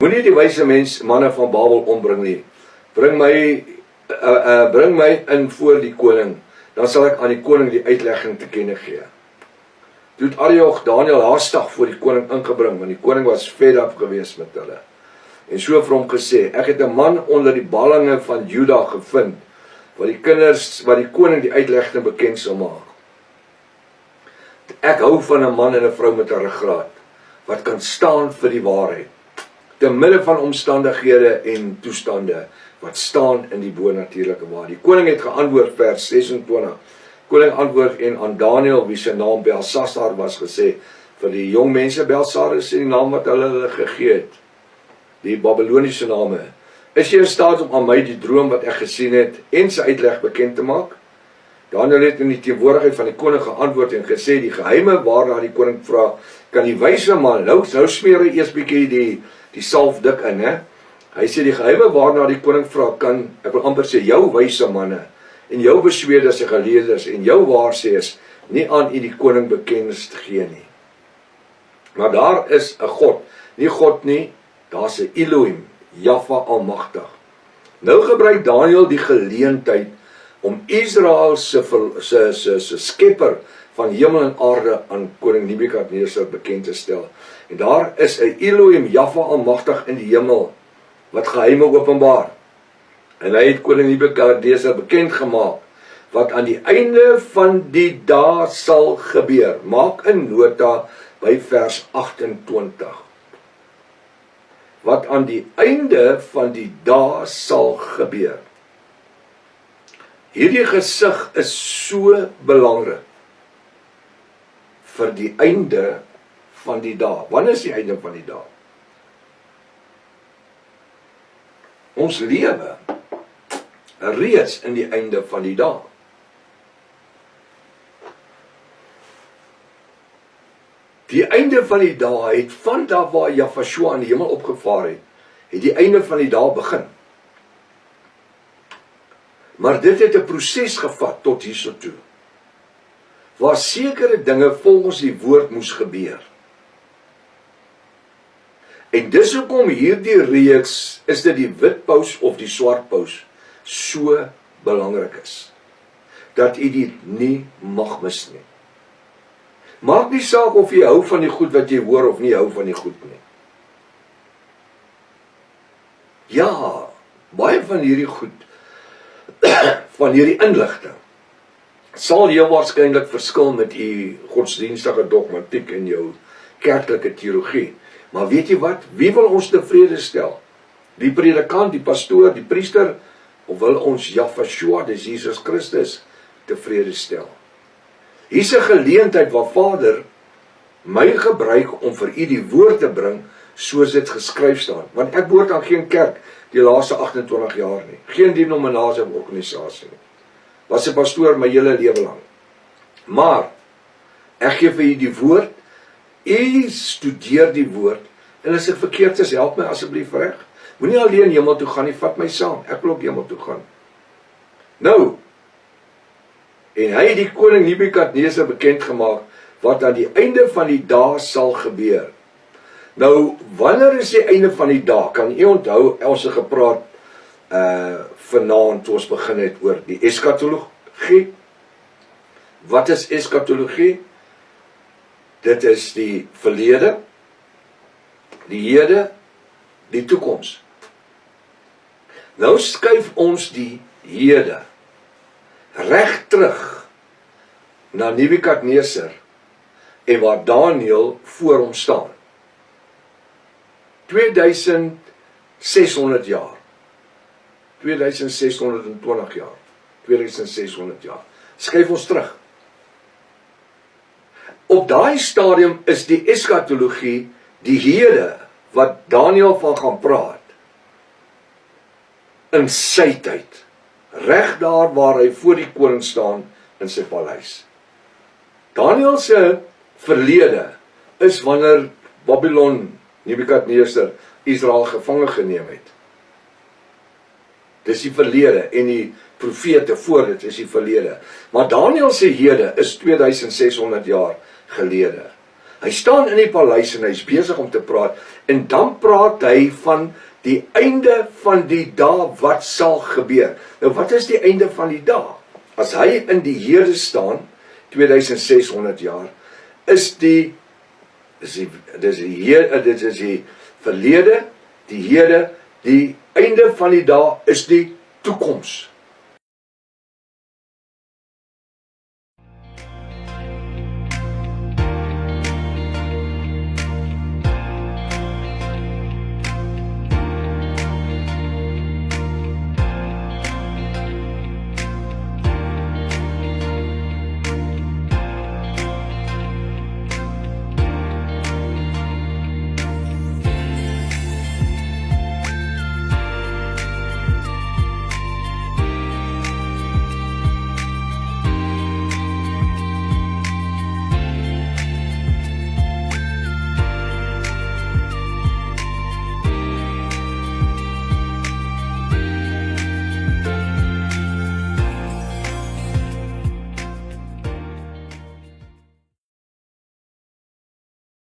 Moenie die wyse mens manne van Babel ombring nie. Bring my in voor die koning, dan sal ek aan die koning die uitlegging te kenne gee. Toe het Arioch Daniel haastig voor die koning ingebring, want die koning was fed up geweest met hulle. En so vir hom gesê, ek het 'n man onder die ballinge van Juda gevind, wat die koning die uitlegging bekend sal maak. Ek hou van 'n man en 'n vrou met 'n ruggraat, wat kan staan vir die waarheid, te midde van omstandighede en toestande, wat staan in die bonatuurlike waar. Die koning het geantwoord, vers 26. Koning antwoord en aan Daniel, wie sy naam Belsasar was, gesê, vir die jong mense, Belsasar is die naam wat hulle gegee het, die Babyloniese name. Is jy in staat om aan my die droom wat ek gesien het en sy uitleg bekend te maak? Daniel het in die teenwoordigheid van die koning geantwoord en gesê, die geheime waarna die koning vra, kan die wyse man, nou smeer hy eers bietjie die salf dik in, hè? Hy sê, die geheime waarna die koning vra, kan, ek wil amper sê, jou wyse manne, en jou besweerders en geleerders, en jou waarsêers, nie aan u die koning bekend gee nie. Maar daar is 'n God, nie God nie, daar is 'n Elohim, Jahwe Almagtig. Nou gebruik Daniel die geleentheid om Israel se skepper van hemel en aarde aan koning Nebukadnesar bekend te stel. En daar is 'n Elohim, Jahwe Almagtig in die hemel, wat geheime openbaar. En hy het koning Nebukadnesar bekend gemaak, wat aan die einde van die dae sal gebeur. Maak 'n nota by vers 28. Wat aan die einde van die dae sal gebeur. Hierdie gesig is so belangrik vir die einde van die dae. Wanneer is die einde van die dae? Ons lewe reeds in die einde van die dae. Die einde van die dae het van daar waar Jahwe in die hemel opgevaar het die einde van die dae begin. Maar dit het 'n proses gevat tot hierso toe, waar sekere dinge volgens die woord moes gebeur. En dis hoekom hierdie reeks, is dit die wit paus of die swart paus, so belangrik is, dat u dit nie mag mis nie. Maak nie saak of jy hou van die goed wat jy hoor of nie hou van die goed nie. Ja, baie van hierdie goed, van hierdie inligting, sal heel waarskynlik verskil met u godsdienstige dogmatiek en jou kerklike teologie. Maar weet jy wat? Wie wil ons tevrede stel? Die predikant, die pastoor, die priester, of wil ons Jahwe, dis Jesus Christus, tevrede stel? Hier's 'n geleentheid waar Vader my gebruik om vir u die woord te bring, soos dit geskryf staan. Want ek behoort aan geen kerk die laaste 28 jaar nie. Geen denominasie of organisasie nie. Was 'n pastoor my hele lewe lang. Maar ek gee vir u die woord, u studeer die woord, en as ek verkeerd is, help my asseblief reg. Moenie alleen hemel toe gaan nie, vat my saam. Ek wil ook hemel toe gaan. Nou, en hy het die koning Nebukadnesar bekend gemaak, wat aan die einde van die dae sal gebeur. Nou, wanneer is die einde van die dae? Kan u onthou, ons het gepraat vanaand toe ons begin het oor die eskatologie. Wat is eskatologie? Dit is die verlede, die hede, die toekoms. Nou skuif ons die hede reg terug na Nebukadnesar en waar Daniel voor hom staan. 2600 jaar. 2620 jaar. 2600 jaar. Skuif ons terug. Op daai stadium is die eskatologie, die hede, wat Daniel van gaan praat, in sy tyd, reg daar waar hy voor die koning staan in sy paleis. Daniel se verlede is wanneer Babylon, Nebukadnesar, Israel gevange geneem het. Dis die verlede, en die profete voor dit is die verlede. Maar Daniel se hede is 2600 jaar gelede. Hy staan in die paleis en hy is besig om te praat, en dan praat hy van die einde van die dae wat sal gebeur. Nou wat is die einde van die dae? As hy in die Here staan, 2600 jaar, is die verlede, die Here, die einde van die dae is die toekoms.